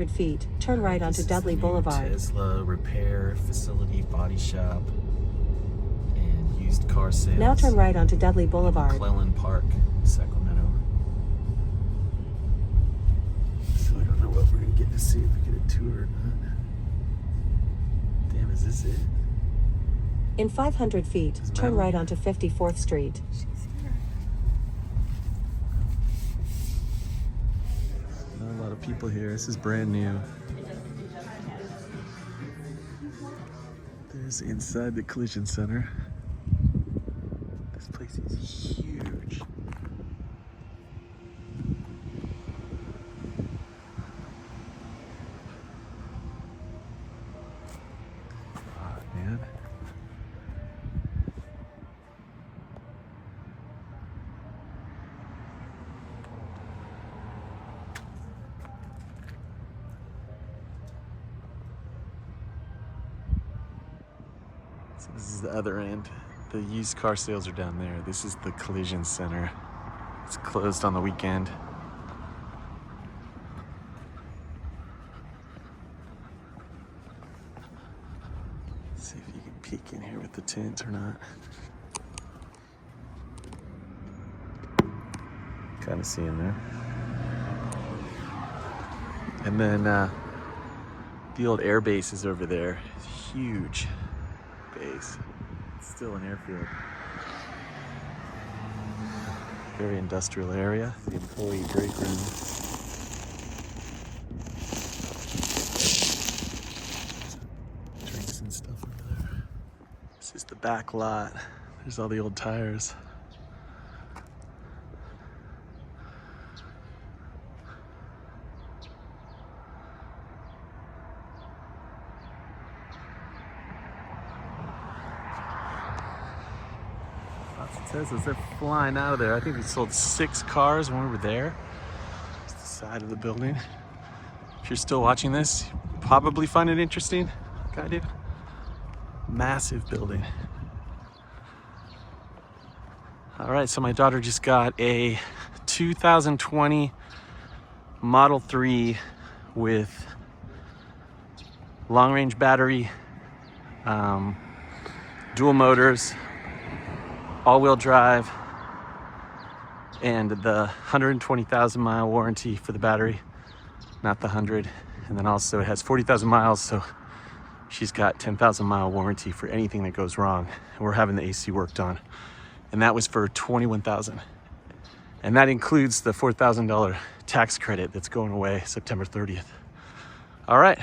feet, turn right onto Dudley Boulevard. Tesla repair facility, body shop, and used car sales. Now turn right onto Dudley Boulevard. McClellan Park, Sacramento. So I don't know what we're gonna get to see, if we get a tour or not. Damn, is this it? In 500 feet, turn right onto 54th Street. Not a lot of people here. This is brand new. There's inside the collision center. This place is huge. God, man. So this is the other end. The used car sales are down there. This is the collision center. It's closed on the weekend. Let's see if you can peek in here with the tint or not. Kind of see in there. And then the old air base is over there. It's huge base. It's still an airfield. Very industrial area. The employee break room. Drinks and stuff over there. This is the back lot. There's all the old tires. Teslas, they're flying out of there. I think we sold 6 cars when we were there. It's the side of the building. If you're still watching this, you probably find it interesting. Like I do. Massive building. All right, so my daughter just got a 2020 Model 3 with long-range battery, dual motors, all-wheel drive, and the 120,000 mile warranty for the battery, not the 100. And then also it has 40,000 miles, so she's got 10,000 mile warranty for anything that goes wrong. And we're having the AC worked on, and that was for $21,000. And that includes the $4,000 tax credit that's going away September 30th. All right.